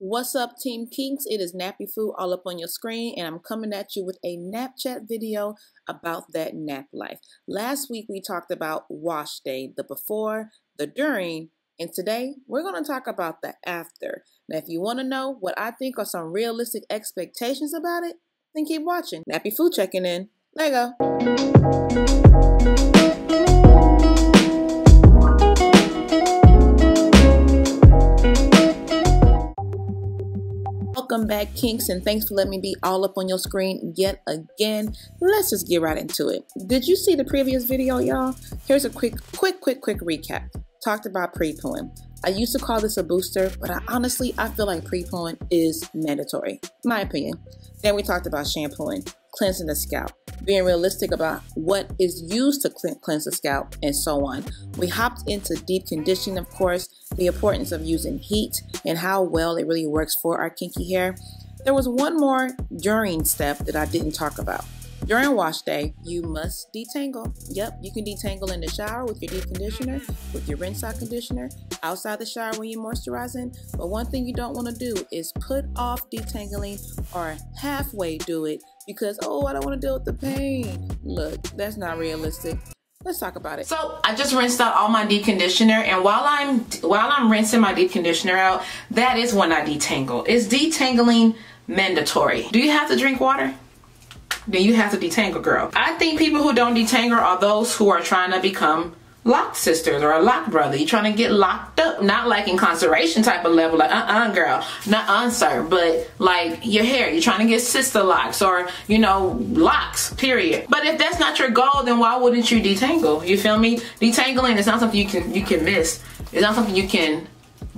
What's up, Team Kinks? It is NappyFu all up on your screen, and I'm coming at you with a nap chat video about that nap life. Last week we talked about wash day, the before, the during, and today we're going to talk about the after. Now, if you want to know what I think are some realistic expectations about it, then keep watching. NappyFu checking in. There you go. Welcome back, Kinks, and thanks for letting me be all up on your screen yet again. Let's just get right into it. Did you see the previous video, y'all? Here's a quick recap. Talked about pre-pooing. I used to call this a booster, but I feel like pre-pooing is mandatory, my opinion. Then we talked about shampooing, cleansing the scalp, being realistic about what is used to cleanse the scalp, and so on. We hopped into deep conditioning, of course, the importance of using heat, and how well it really works for our kinky hair. There was one more during step that I didn't talk about. During wash day, you must detangle. Yep, you can detangle in the shower with your deep conditioner, with your rinse out conditioner, outside the shower when you're moisturizing. But one thing you don't want to do is put off detangling or halfway do it because, oh, I don't want to deal with the pain. Look, that's not realistic. Let's talk about it. So I just rinsed out all my deep conditioner, and while I'm rinsing my deep conditioner out, that is when I detangle. Is detangling mandatory? Do you have to drink water? Then you have to detangle, girl. I think people who don't detangle are those who are trying to become lock sisters or a lock brother. You're trying to get locked up, not like incarceration type of level, like girl, not sir, but like your hair, you're trying to get sister locks or, you know, locks, period. But if that's not your goal, then why wouldn't you detangle? You feel me? Detangling is not something you can miss. It's not something you can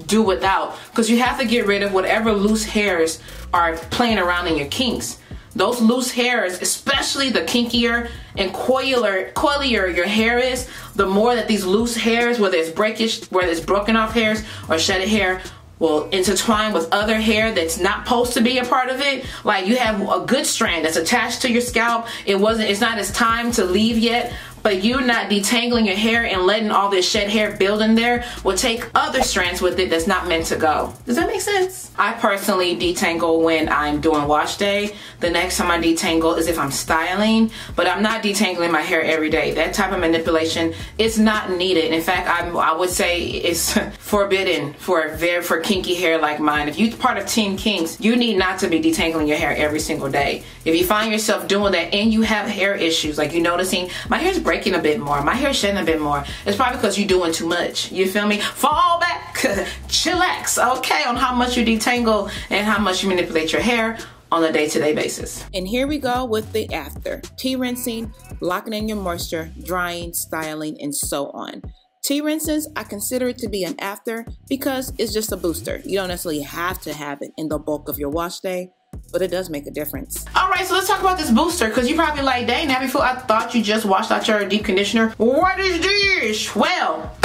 do without, because you have to get rid of whatever loose hairs are playing around in your kinks. Those loose hairs, especially the kinkier and coilier your hair is, the more that these loose hairs, whether it's breakage, whether it's broken off hairs or shedded hair, will intertwine with other hair that's not supposed to be a part of it. Like you have a good strand that's attached to your scalp. It's not its time to leave yet, but you not detangling your hair and letting all this shed hair build in there will take other strands with it that's not meant to go. Does that make sense? I personally detangle when I'm doing wash day. The next time I detangle is if I'm styling, but I'm not detangling my hair every day. That type of manipulation is not needed. In fact, I would say it's forbidden for kinky hair like mine. If you're part of Team Kinks, you need not to be detangling your hair every single day. If you find yourself doing that and you have hair issues, like you're noticing my hair's breaking a bit more, my hair's shedding a bit more, it's probably because you're doing too much. You feel me? Fall back, chillax, okay, on how much you detangle and how much you manipulate your hair on a day-to-day basis. And here we go with the after. T-rinsing, locking in your moisture, drying, styling, and so on. T-rinses, I consider it to be an after because it's just a booster. You don't necessarily have to have it in the bulk of your wash day, but it does make a difference. All right, so let's talk about this booster, because you're probably like, dang, NappyFu, I thought you just washed out your deep conditioner. What is this? Well,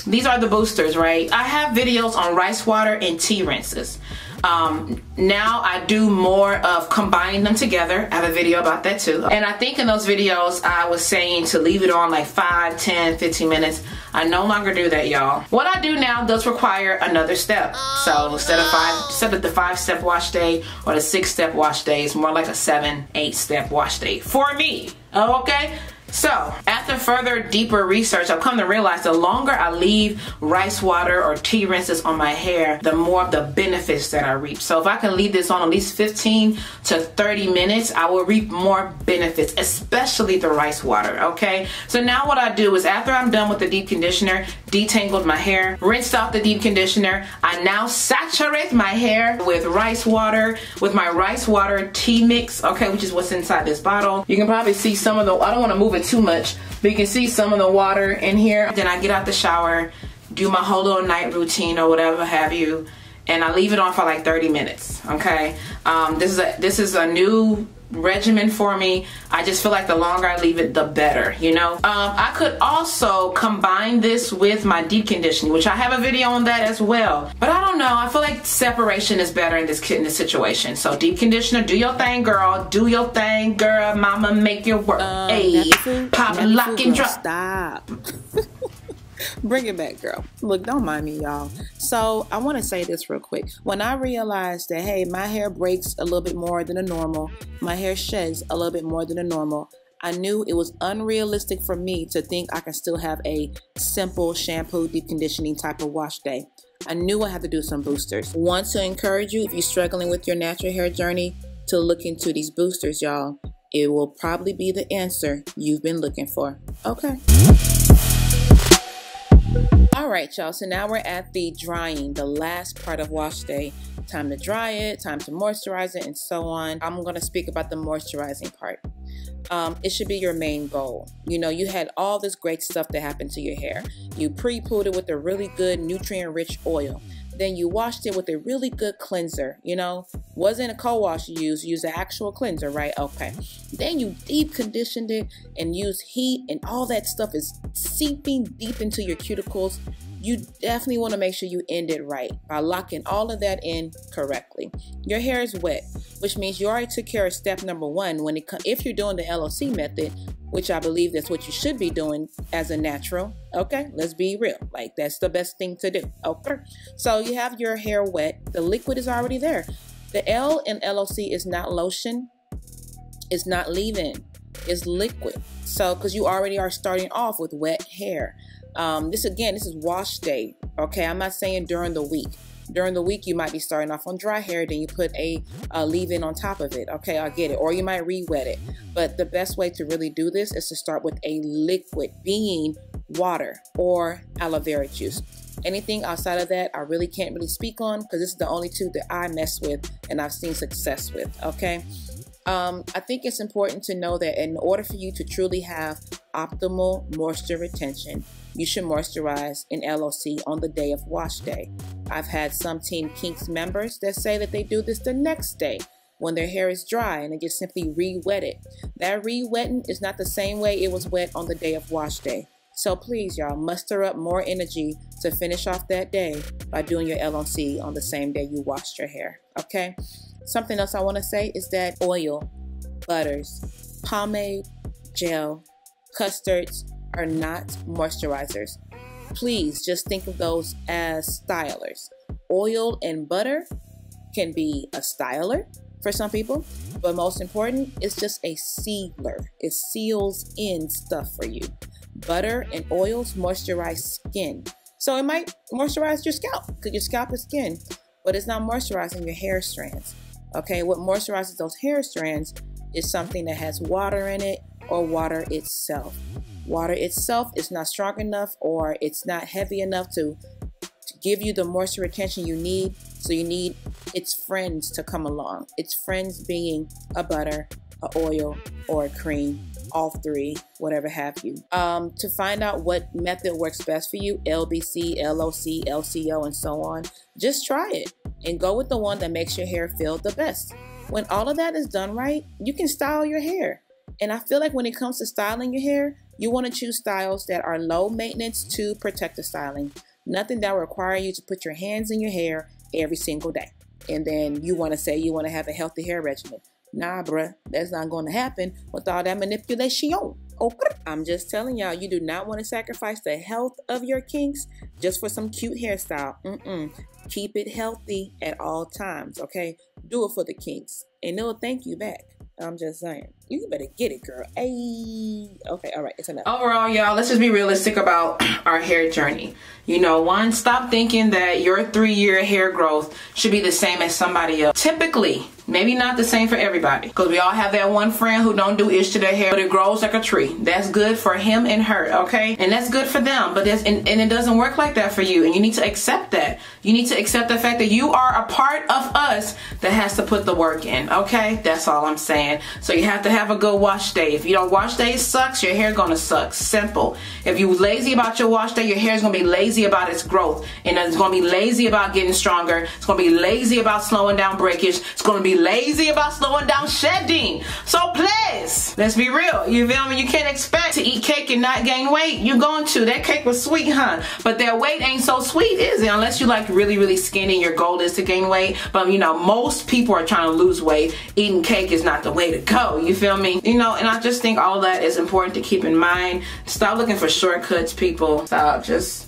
these are the boosters, right? I have videos on rice water and T-rinses. Now I do more of combining them together. I have a video about that too. And I think in those videos I was saying to leave it on like 5, 10, 15 minutes. I no longer do that, y'all. What I do now does require another step. So instead of the 5-step wash day or the 6-step wash day, it's more like a 7, 8-step wash day for me. Okay? So, after further deeper research, I've come to realize the longer I leave rice water or tea rinses on my hair, the more of the benefits that I reap. So if I can leave this on at least 15 to 30 minutes, I will reap more benefits, especially the rice water, okay? So now what I do is after I'm done with the deep conditioner, detangled my hair, rinsed off the deep conditioner, I now saturate my hair with rice water, with my rice water tea mix, okay, which is what's inside this bottle. You can probably see some of the, I don't want to move it too much, but you can see some of the water in here. Then I get out the shower, do my whole little night routine or whatever have you, and I leave it on for like 30 minutes, okay? This is a new regimen for me. I just feel like the longer I leave it, the better, you know? I could also combine this with my deep conditioning, which I have a video on that as well. But I don't know, I feel like separation is better in this situation. So deep conditioner, do your thing, girl. Do your thing, girl. Mama, make your work. Hey, pop, lock, and drop. Stop. Bring it back, girl. Look, don't mind me, y'all. So I want to say this real quick. When I realized that, hey, my hair breaks a little bit more than a normal, my hair sheds a little bit more than a normal, I knew it was unrealistic for me to think I can still have a simple shampoo, deep conditioning type of wash day. I knew I had to do some boosters. Want to encourage you, if you're struggling with your natural hair journey, to look into these boosters, y'all. It will probably be the answer you've been looking for. Okay. All right, y'all. So now we're at the drying, the last part of wash day. Time to dry it, time to moisturize it, and so on. I'm going to speak about the moisturizing part. It should be your main goal. You know, you had all this great stuff that happened to your hair. You pre-pooed it with a really good nutrient-rich oil. Then you washed it with a really good cleanser, you know. Wasn't a co-wash you used an actual cleanser, right? Okay. Then you deep conditioned it and used heat, and all that stuff is seeping deep into your cuticles. You definitely want to make sure you end it right by locking all of that in correctly. Your hair is wet, which means you already took care of step number one if you're doing the LOC method, which I believe that's what you should be doing as a natural. Okay, let's be real. Like, that's the best thing to do. Okay, so you have your hair wet. The liquid is already there. The L in LOC is not lotion. It's not leave-in. It's liquid. So, because you already are starting off with wet hair. This is wash day. Okay, I'm not saying during the week. During the week, you might be starting off on dry hair, then you put a leave-in on top of it. Okay, I get it. Or you might re-wet it. But the best way to really do this is to start with a liquid, being water or aloe vera juice. Anything outside of that, I really can't really speak on, because this is the only two that I mess with and I've seen success with. Okay. I think it's important to know that in order for you to truly have optimal moisture retention, you should moisturize in LOC on the day of wash day. I've had some Team Kinks members that say that they do this the next day when their hair is dry and they just simply re-wet it. That re-wetting is not the same way it was wet on the day of wash day. So please, y'all, muster up more energy to finish off that day by doing your LOC on the same day you washed your hair, okay? Something else I want to say is that oil, butters, pomade, gel, custards are not moisturizers. Please just think of those as stylers. Oil and butter can be a styler for some people, but most important, it's just a sealer. It seals in stuff for you. Butter and oils moisturize skin. So it might moisturize your scalp, because your scalp is skin, but it's not moisturizing your hair strands. Okay, what moisturizes those hair strands is something that has water in it or water itself. Water itself is not strong enough, or it's not heavy enough to give you the moisture retention you need. So you need its friends to come along. Its friends being a butter, a oil, or a cream, all three, whatever have you. To find out what method works best for you, LBC, LOC, LCO, and so on, just try it and go with the one that makes your hair feel the best. When all of that is done right, you can style your hair. And I feel like when it comes to styling your hair, you want to choose styles that are low maintenance to protect the styling. Nothing that will require you to put your hands in your hair every single day. And then you want to say you want to have a healthy hair regimen. Nah, bruh, that's not going to happen with all that manipulation. Okay. I'm just telling y'all, you do not want to sacrifice the health of your kinks just for some cute hairstyle. Keep it healthy at all times, okay? Do it for the kinks, and they'll thank you back. I'm just saying. You better get it, girl. Hey. Okay, all right, it's enough. Overall, y'all, let's just be realistic about our hair journey. You know, one, stop thinking that your 3-year hair growth should be the same as somebody else. Typically, maybe not the same for everybody, because we all have that one friend who don't do ish to their hair, but it grows like a tree. That's good for him and her, okay? And that's good for them, but and it doesn't work like that for you, and you need to accept that. You need to accept the fact that you are a part of us that has to put the work in, okay? That's all I'm saying. So you have to have a good wash day. If you don't wash day, it sucks. Your hair gonna suck. Simple. If you lazy about your wash day, your hair is gonna be lazy about its growth, and it's gonna be lazy about getting stronger. It's gonna be lazy about slowing down breakage. It's gonna be lazy about slowing down shedding. So please, let's be real. You feel me? You can't expect to eat cake and not gain weight. You're going to. That cake was sweet, huh? But that weight ain't so sweet, is it? Unless you like really, really skinny and your goal is to gain weight. But you know, most people are trying to lose weight. Eating cake is not the way to go. You feel me? You know, and I just think all that is important to keep in mind. Stop looking for shortcuts, people. Stop. Just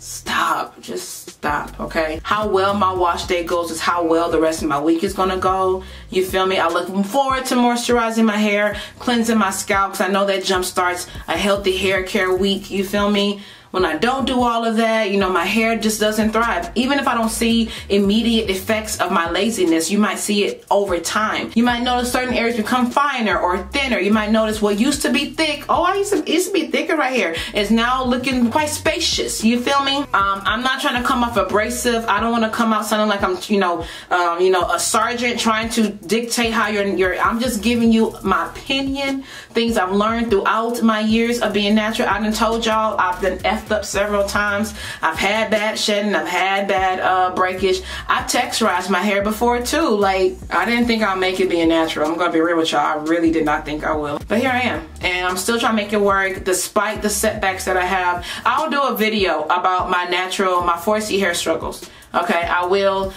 stop. Just stop, okay? How well my wash day goes is how well the rest of my week is gonna go. You feel me? I look forward to moisturizing my hair, cleansing my scalp, because I know that jump starts a healthy hair care week. You feel me? When I don't do all of that, you know, my hair just doesn't thrive. Even if I don't see immediate effects of my laziness, you might see it over time. You might notice certain areas become finer or thinner. You might notice what used to be thick. Oh, I used to be thicker right here. It's now looking quite spacious. You feel me? I'm not trying to come off abrasive. I don't want to come out sounding like I'm, a sergeant trying to dictate how I'm just giving you my opinion, things I've learned throughout my years of being natural. I done told y'all I've been effed up several times. I've had bad shedding. I've had bad breakage. I texturized my hair before too. Like, I didn't think I'll make it being natural. I'm gonna be real with y'all. I really did not think I will. But here I am. And I'm still trying to make it work despite the setbacks that I have. I'll do a video about my 4C hair struggles. Okay, I will,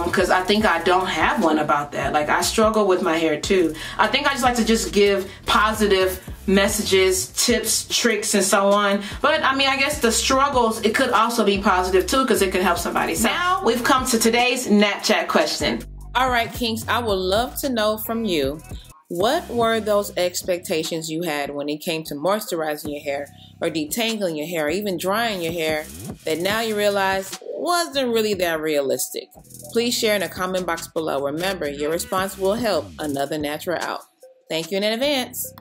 because I think I don't have one about that. Like, I struggle with my hair too. I think I just like to just give positive messages, tips, tricks, and so on. But I mean, I guess the struggles, it could also be positive too, because it could help somebody. So now we've come to today's Nap Chat question. All right, Kinks, I would love to know from you, what were those expectations you had when it came to moisturizing your hair or detangling your hair or even drying your hair that now you realize wasn't really that realistic? Please share in the comment box below. Remember, your response will help another natural out. Thank you in advance.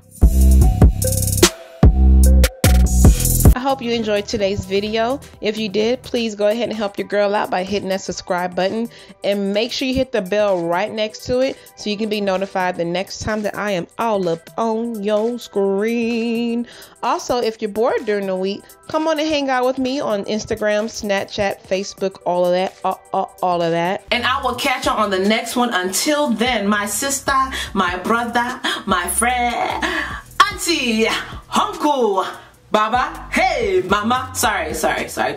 I hope you enjoyed today's video. If you did, please go ahead and help your girl out by hitting that subscribe button, and make sure you hit the bell right next to it so you can be notified the next time that I am all up on your screen. Also, if you're bored during the week, come on and hang out with me on Instagram, Snapchat, Facebook, all of that, all of that. And I will catch you on the next one. Until then, my sister, my brother, my friend, auntie, uncle, Baba, hey, mama, sorry.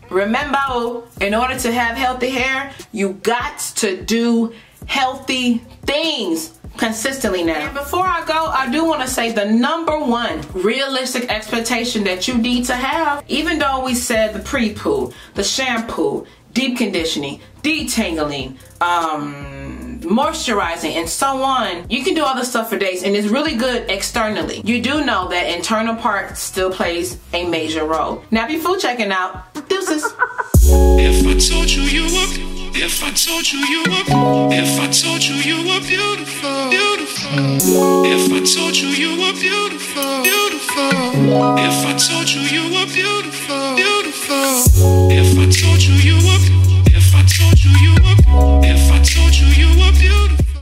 Remember, in order to have healthy hair, you got to do healthy things consistently now. And before I go, I do want to say the #1 realistic expectation that you need to have, even though we said the pre-poo, the shampoo, deep conditioning, detangling, moisturizing, and so on. You can do all this stuff for days, and it's really good externally. You do know that internal part still plays a major role. NappyFu checking out. Deuces. If I told you you were, if I told you you were, if I told you you were beautiful, beautiful. If I told you you were beautiful, beautiful. If I told you you were beautiful, beautiful. If I told you you were, if I told you you were, if I told you